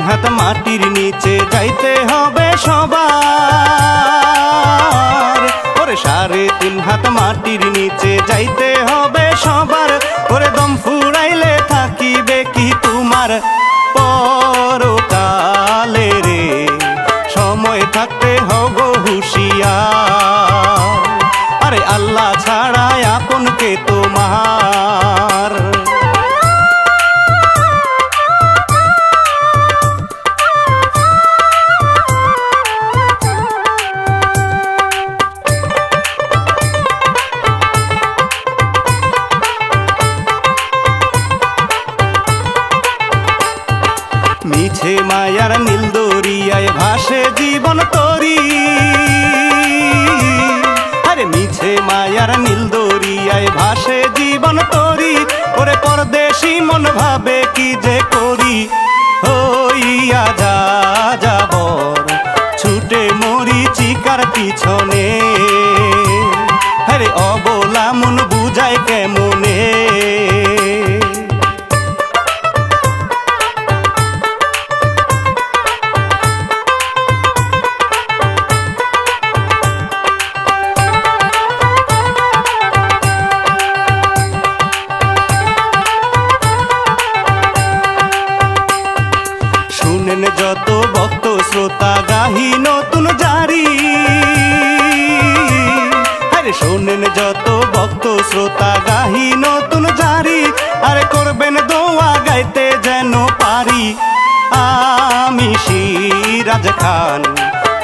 হাত মাটির নিচে যাইতে হবে সবার। ওরে 3.5 হাত মাটির নিচে যাইতে হবে সবার। ওরে দম ফুরাইলে থাকিবে কি তোমার পরকালে রে, সময় থাকতে হব হুঁশিয়ার। আরে আল্লাহ ছাড়া আপন কে তোমার। মিছে মায়ার নীল দরিয়ায় ভাসে জীবন তরি। আরে মিছে মায়ার নীল দরিয়ায় ভাসে জীবন তরি। ওরে পরদেশি মন ভাবে কি যে করি, হইয়া যা যাবর ছুটে মরি চিকার পিছনে। আরে অবলা মন বুঝায় কেমনে। শুনেন যত ভক্ত শ্রোতা গাহি নতুন জারি। আরে শোনেন যত ভক্ত শ্রোতা গাহি নতুন জারি। আরে করবেন দোয়া গাইতে যেন পারি আমি সিরাজ খান।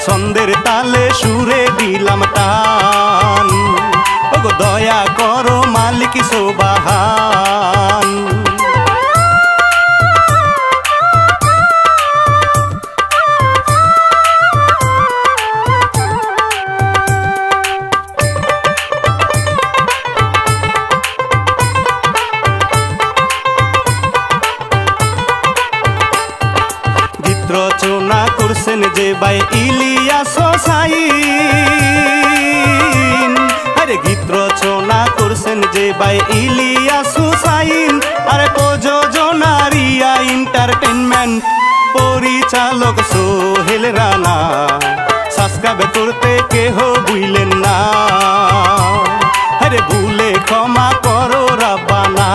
ছন্দের তালে সুরে দিলাম টান, ওগো দয়া করো মালিক সোবাহান। রচনা করছেন যে ভাই ইলিয়াস হুসাইন। আরে গীত রচনা করছেন যে ভাই ইলিয়াস হুসাইন। আরে প্রযোজনা রিয়া এন্টারটেইনমেন্ট, পরিচালক সোহেল রানা। সাবস্ক্রাইব করতে কেহ ভুলেন না, আরে ভুলে ক্ষমা করো রাব্বানা।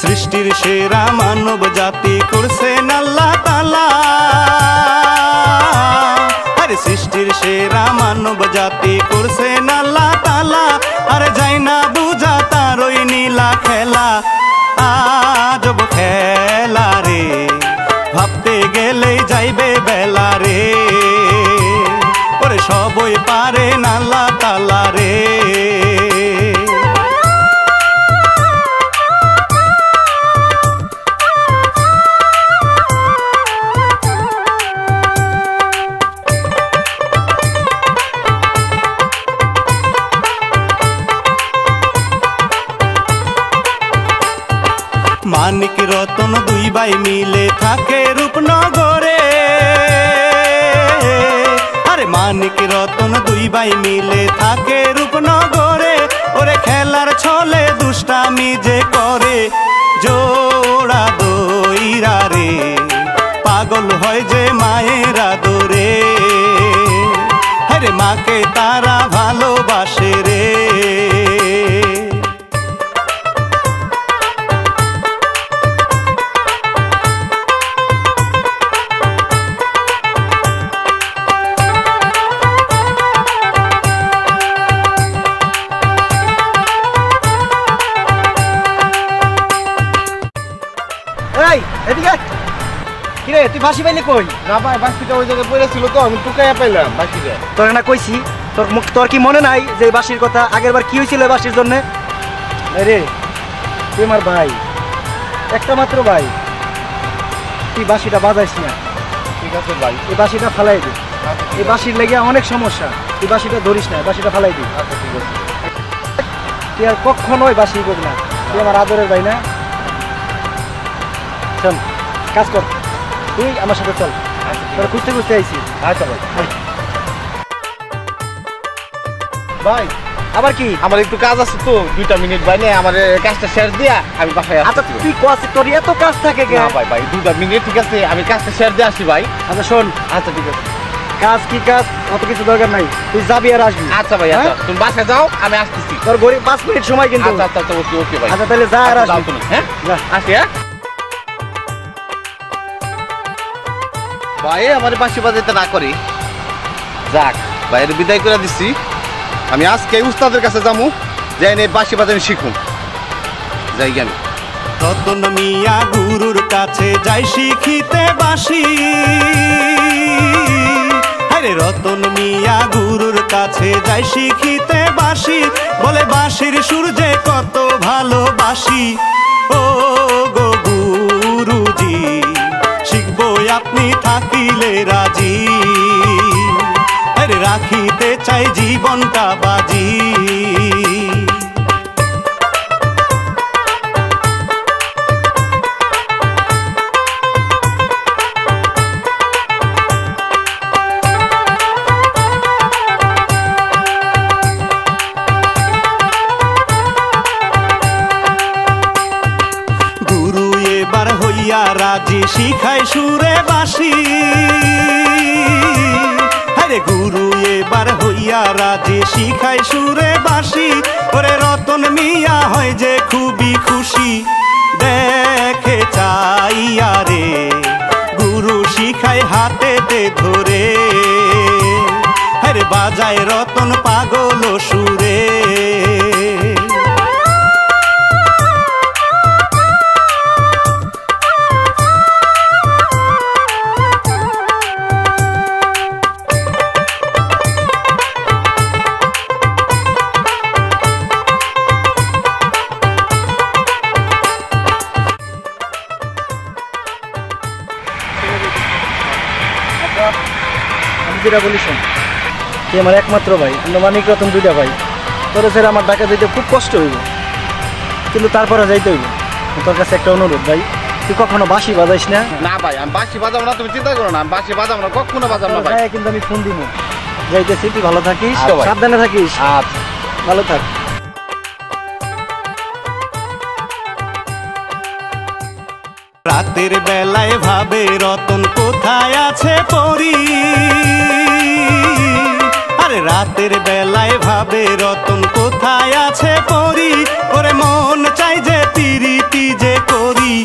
সৃষ্টির সেরা মানব জাতি করছেন আল্লাহ তাআলা। আরে সৃষ্টির সেরা মানব জাতি করছেন আল্লাহ তাআলা। আরে যাই না বুঝা তার ওই নীলা খেলা, আজব খেলা রে, ভাবতে গেলেই যাইবে বেলা রে। ওরে সবই পারেন আল্লাহ তাআলা রে। মানিক রতন দুই ভাই মিলে থাকে রূপনগরে। আরে মানিক রতন দুই ভাই মিলে থাকে রূপনগরে। ওরে খেলার ছলে দুষ্টামি যে করে, জোড়া দইরা রে, পাগল হয় যে মায়ের আদরে। আরে মাকে তারা ভালোবাসে রে। কিরে তুই ফাঁসি পাইলি কই? না ভাই, বাঁশিটা ওই জায়গায় পড়েছিল তো আমি টুকাইয়া পাইলাম বাঁশিটা। তোর না কইছি, তোর কি মনে নাই যে বাঁশির কথা? আগের বার কি হয়েছিল বাঁশির জন্য? রে তুই আমার ভাই, একটা মাত্র ভাই, তুই বাঁশিটা বাজাইস না। ঠিক আছে ভাই, এই বাঁশিটা ফালাই দি। এই বাঁশির লেগে অনেক সমস্যা, তুই বাঁশিটা ধরিস না, বাঁশিটা ফালাই দি। আচ্ছা ঠিক আছে। তুই আর কখনোই বাঁশি করবি না, তুই আমার আদরের ভাই না? শোন কাজ কর, তুই আমার সাথে চল, তোরা খুঁজতে খুঁজতে আইছি। আচ্ছা ভাই। ভাই আবার কি? আমার একটু কাজ আছে তো, 2টা মিনিট ভাই নে, আমার কাজটা শেষ দিয়া আমি বাসায় আচ্ছা আসছি। তুই কস তোর এত কাজ থাকে কে? না ভাই 2টা মিনিট ঠিক আছে, আমি কাজটা শেষ দিয়ে আসি ভাই। আচ্ছা শোন, আচ্ছা ঠিক আছে। কাজ কি কাজ অত কিছু দরকার নাই, তুই যাবি আর আসবি। আচ্ছা ভাই, আচ্ছা তুমি বাসায় যাও, আমি আসতেছি। তোর গরিব 5 মিনিট সময় কিন্তু। আচ্ছা আচ্ছা ওকে ওকে ভাই। আচ্ছা তাহলে যা আর আচ্ছা, যাও আসবি। তুমি, হ্যাঁ যা। আসি। হ্যাঁ ভাই আমার বাঁশি বাজাইতে না করি, যাক ভাইয়ের বিদায় করে দিচ্ছি। আমি আজকে উস্তাদের কাছে যাবো, যাই না বাঁশি বাজানো শিখুন, যাই আমি। রতন মিয়া গুরুর কাছে যাই শিখিতে বাঁশি, আরে রতন মিয়া গুরুর কাছে যাই শিখিতে বাঁশি, বলে বাঁশির সুর যে কত ভালোবাসি। ও গো গুরুজি শিখবো আপনি থাকিলে রাজি, আরে রাখিতে চাই জীবনটা বাজি। রাজি শিখাই সুরে বাঁশি, আরে গুরু এবার হইয়া রাজি শিখাই সুরে বাঁশি, ওরে রতন মিয়া হয় যে খুবই খুশি, দেখে চাইয়া রে গুরু শিখাই হাতেতে ধরে, আরে বাজায় রতন পাগল সুরে। আমি যেটা বলি শোন, তুই আমার একমাত্র ভাই, অন্য মানিক রতন 2টা ভাই, তোর ছেড়ে আমার ঢাকা যেতে খুব কষ্ট হইব, কিন্তু তারপরে যাইতে হইব। তোর কাছে একটা অনুরোধ ভাই, তুই কখনো বাঁশি বাজাইস না। না ভাই আমি বাঁশি বাজাবো না, তুমি চিন্তা করো না, আমি বাঁশি বাজাবো না, কখনো বাজাবো না ভাই। কিন্তু আমি ফোন দিব, যাইতেছি, তুই ভালো থাকিস, আচ্ছা ভাই। সাবধানে থাকিস। আচ্ছা ভালো থাক। রাতের বেলায় ভাবে রতন কোথায় আছে পরি, আরে রাতের বেলায় ভাবে রতন কোথায় আছে পরি, ওরে মন চাই যে পিরিতি যে করি,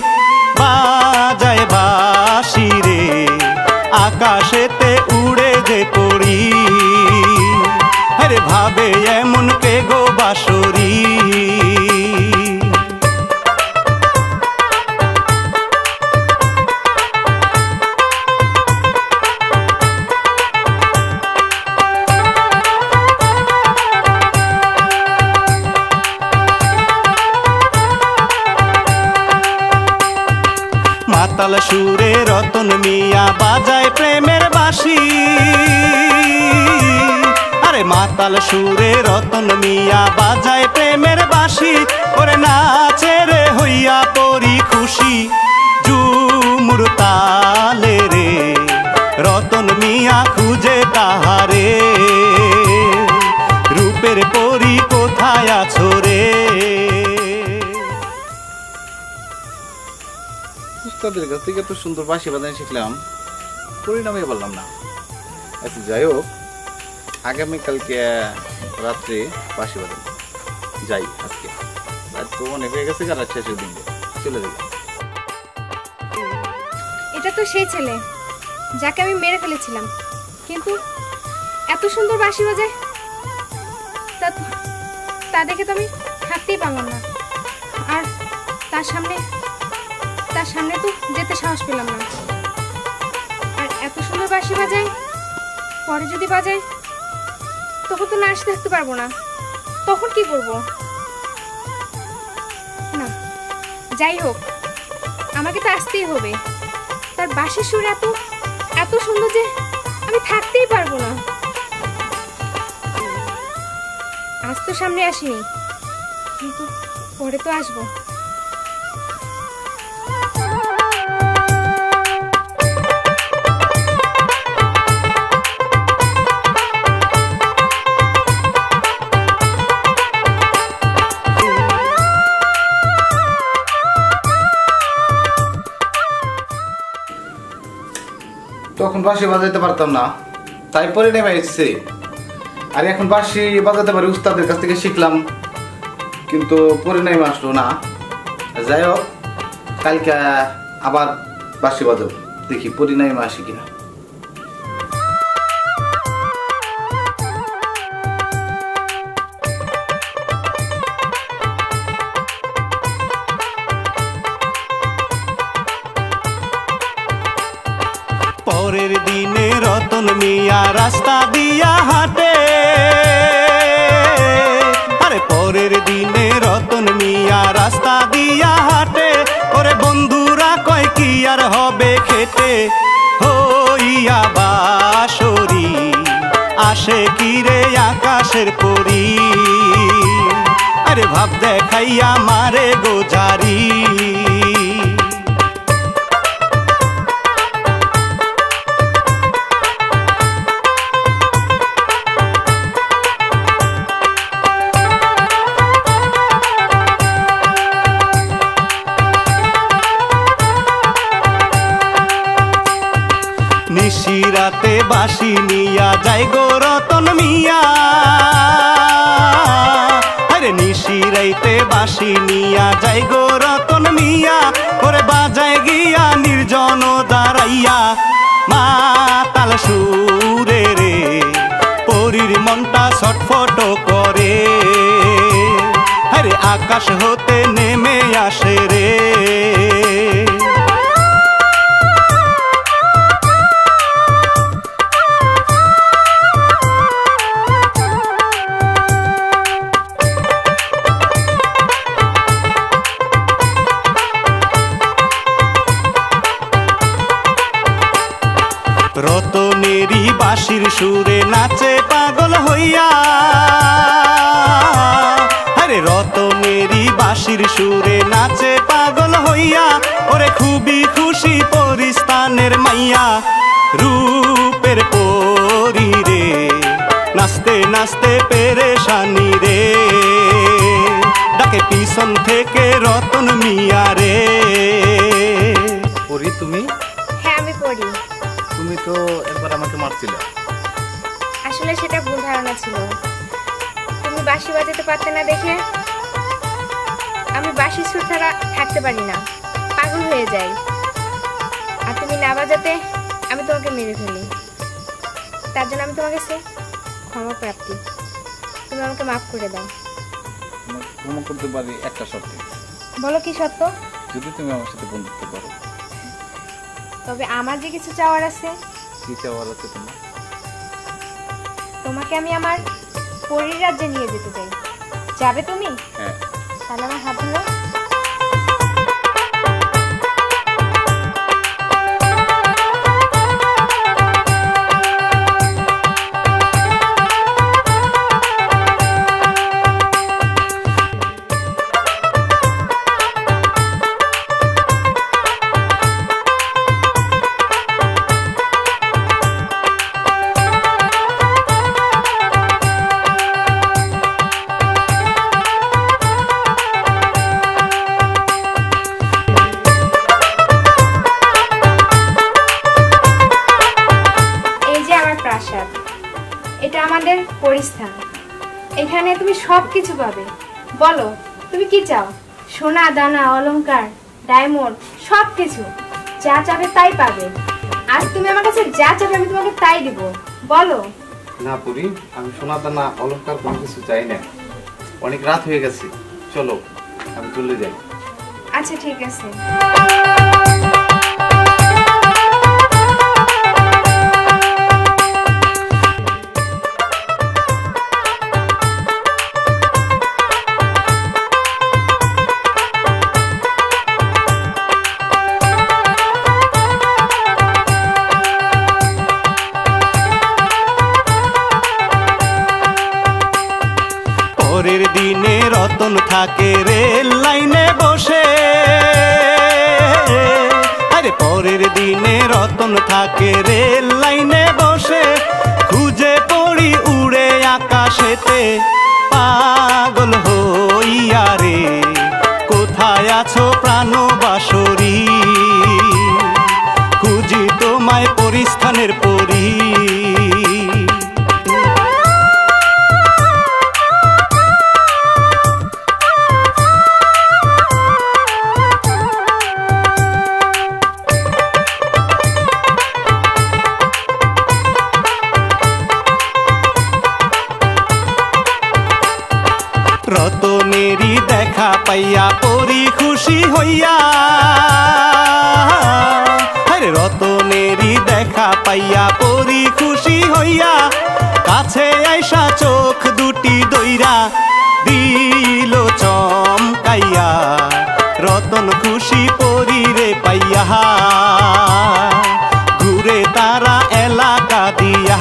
বাজায় বাঁশি রে আকাশেতে উড়ে যে পড়ি, আরে ভাবে এমন কে গো বাঁশরি। মাতাল সুরে রতন মিয়া বাজায় প্রেমের বাঁশি, আরে মাতাল সুরে রতন মিয়া বাজায় প্রেমের বাঁশি, ওরে নাচে রে হইয়া পরি খুশি, ঝুমুর তালে রে রতন মিয়া খুঁজে তাহারে, রূপের পরি কোথায় আছো রে। উস্তাদের কাছ থেকে এত সুন্দর বাঁশি বাজানো শিখলাম, পরিণামে বললাম না। আচ্ছা যাই হোক, আগামীকালকে রাত্রে বাঁশি বাজানো যাই, আজকে রাত তো অনেক হয়ে গেছে, রাত শেষের দিন চলে যাই। এটা তো সেই ছেলে যাকে আমি মেরে ফেলেছিলাম, কিন্তু এত সুন্দর বাঁশি বাজায় তা দেখে তো আমি থাকতেই পারলাম না, আর তার সামনে তো যেতে সাহস পেলাম না। আর এত সুন্দর বাঁশি বাজায়, পরে যদি বাজায় তখন তো না আসতে থাকতে পারবো না, তখন কি করব? না যাই হোক, আমাকে তো আসতেই হবে। তার বাঁশির সুর এত সুন্দর যে আমি থাকতেই পারবো না। আজ তো সামনে আসিনি, কিন্তু পরে তো আসবো। তখন বাঁশি বাজাইতে পারতাম না, তাই পরে নেমে এসেছি। আর এখন বাঁশি বাজাতে পারি, উস্তাদের কাছ থেকে শিখলাম, কিন্তু পরে নেমে আসলো না। যাই হোক, কালকে আবার বাঁশি বাজাবো, দেখি পরে নেমে আসি কিনা। পরের দিনে রতন মিয়া রাস্তা দিয়া হাঁটে, আরে পরের দিনে রতন মিয়া রাস্তা দিয়া হাঁটে, ওরে বন্ধুরা কয় কি আর হবে খেটে, হইয়া বাঁশরি আসে কি রে আকাশের পরি, আরে ভাব দেখাইয়া মারে গোজারি। নিশিরাতে বাঁশি নিয়া যাই গো রতন মিয়া, আরে নিশিরাইতে বাঁশি নিয়া যাই গো রতন মিয়া, ওরে বাজায় গিয়া নির্জন দাঁড়াইয়া, মাতাল সুরে রে পরীর মনটা ছটফট করে, আরে আকাশ হতে নেমে আসে রে। রতনেরই বাঁশির সুরে নাচে পাগল হইয়া, আরে রতনেরই বাঁশির সুরে নাচে পাগল হইয়া, ওরে খুবই খুশি পরিস্থানের মাইয়া, রূপের পরি রে নাচতে নাচতে পেরেশানি রে, ডাকে পিছন থেকে রতন মিয়া রে। পরি তুমি? হ্যাঁ আমি পড়ি। তুমি তো একবার আমাকে মারছিলে। আসলে সেটা ভুল ধারণা ছিল, তুমি বাঁশি বাজাতে পারতে না দেখে। আমি বাঁশির সুর ছাড়া থাকতে পারি না, পাগল হয়ে যাই। আর তুমি না বাজাতে আমি তোমাকে মেরে ফেলি, তার জন্য আমি তোমাকে ক্ষমা প্রাপ্তি। তুমি আমাকে মাফ করে দাও। ক্ষমা করতে পারি একটা শর্তে। বলো কি সত্য? যদি তুমি আমার সাথে বন্ধুত্ব করো। তবে আমার যে কিছু চাওয়ার আছে। কি চাওয়ার আছে তোমার? তোমাকে আমি আমার পরীর রাজ্যে নিয়ে যেতে চাই, যাবে তুমি? হ্যাঁ। তাহলে আমার হাত ধরো। এটা আমাদের পরিস্থান, এখানে তুমি সবকিছু পাবে। বলো তুমি কি চাও? সোনা দানা অলংকার ডায়মন্ড সবকিছু যা চাবে তাই পাবে। আর তুমি আমার কাছে যা চাবে আমি তোমাকে তাই দিব। বলো। না পুরি, আমি সোনা দানা অলংকার কোনো কিছু চাই না। অনেক রাত হয়ে গেছে, চলো আমি চলে যাই। আচ্ছা ঠিক আছে। পরের দিনে রতন থাকে রেল লাইনে বসে, আরে পরের দিনে রতন থাকে রেল লাইনে বসে, খুঁজে পড়ি উড়ে আকাশেতে, পাগল হইয়া রে কোথায় আছো প্রাণবাসরী, খুঁজি তোমায় পরিস্থা আসমানের পরী। রতনেরই দেখা পাইয়া পরি খুশি হইয়া, আরে রতনেরই দেখা পাইয়া পরি খুশি হইয়া, কাছে আইসা চোখ দুটি দইরা দিল চমকাইয়া, রতন খুশি পরি রে পাইয়া, ঘুরে তারা এলাকা দিয়া।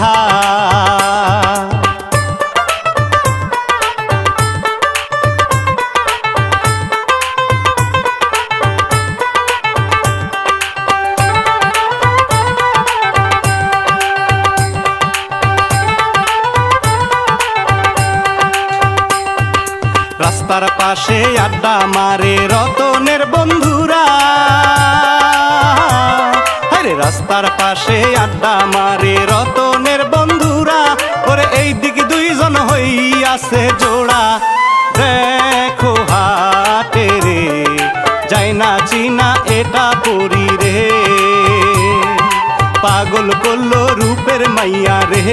রাস্তার পাশে আড্ডা মারে রতনের বন্ধুরা, আরে রাস্তার পাশে আড্ডা মারে রতনের বন্ধুরা, ওরে এই দিকে দুইজন হইয়াছে জোড়া, দেখো হাটে রে যাই না চিনা এটা পরি রে, পাগল করলো রূপের মাইয়া রে।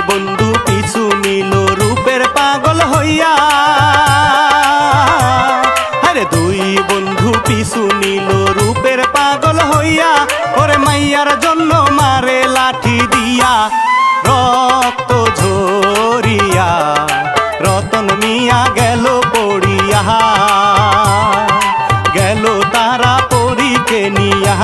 বন্ধু পিছু নিল রূপের পাগল হইয়া, আরে দুই বন্ধু পিছু নিল রূপের পাগল হইয়া, ওরে মাইয়ার জন্য মারে লাঠি দিয়া, রক্ত ঝরিয়া রতন মিয়া গেল পড়িয়া, গেল তারা পরীকে নিয়া।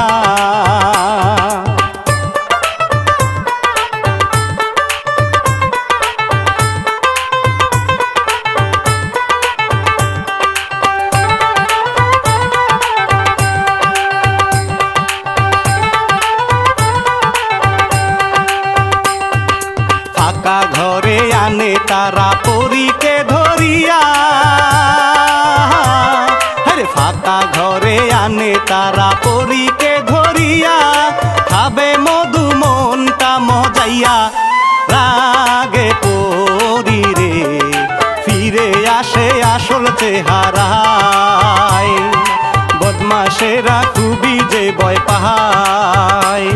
ফাঁকা ঘরে আনে তারা পরীকে ধরিয়া, আরে ফাঁকা ঘরে আনে তারা পরীকে ধরিয়া, খাবে মধু মনটা মজাইয়া, রাগে পরি রে ফিরে আসে আসল চেহারায়, বদমাশেরা খুবই যে ভয় পায়।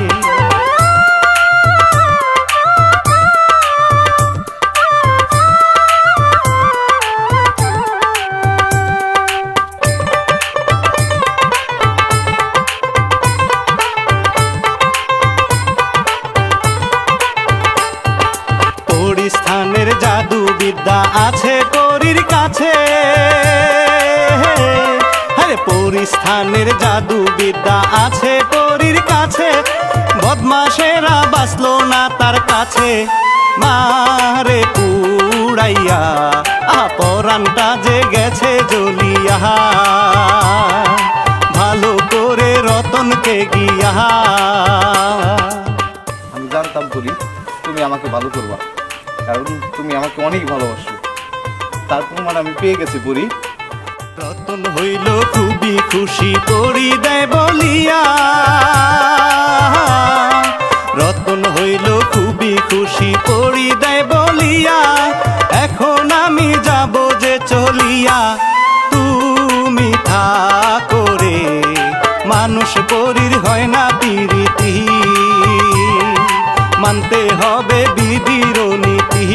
স্থানের জাদু বিদ্যা আছে পরীর কাছে, আরে পরিস্থানের জাদু বিদ্যা আছে পরীর কাছে, বদমাশেরা বাঁচলো না তার কাছে, মারে পুড়াইয়া পরানটা যে গেছে জ্বলিয়া, ভালো করে রতনকে গিয়া। আমি জানতাম পরি তুমি আমাকে ভালো করবা, কারণ তুমি আমাকে অনেক ভালোবাসো, তার প্রমাণ আমি পেয়ে গেছি পরি। রতন হইল খুবই খুশি পরি দেয় বলিয়া, রতন হইল খুবই খুশি পরি দেয় বলিয়া, এখন আমি যাব যে চলিয়া, তুমি থাকো রে মানুষ পরির হয় না প্রীতি, মানতে হবে বিধির নীতি।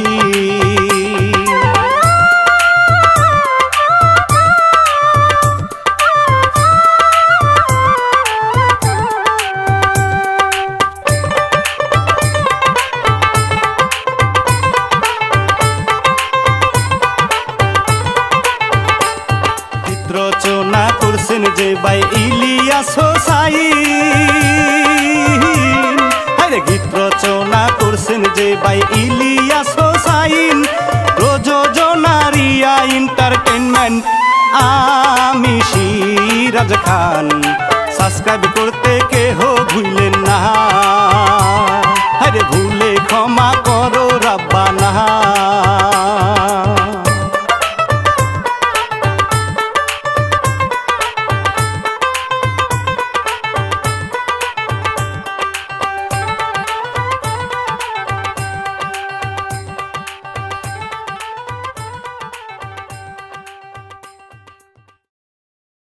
রচনা করছেন যে ভাই ইলিয়াস হোসাইন, আরে গীত রচনা করছেন যে ভাই ইলিয়াস হোসাইন, প্রযোজনা রিয়া এন্টারটেইনমেন্ট, আমি শিরাল খান। সাবস্ক্রাইব করতে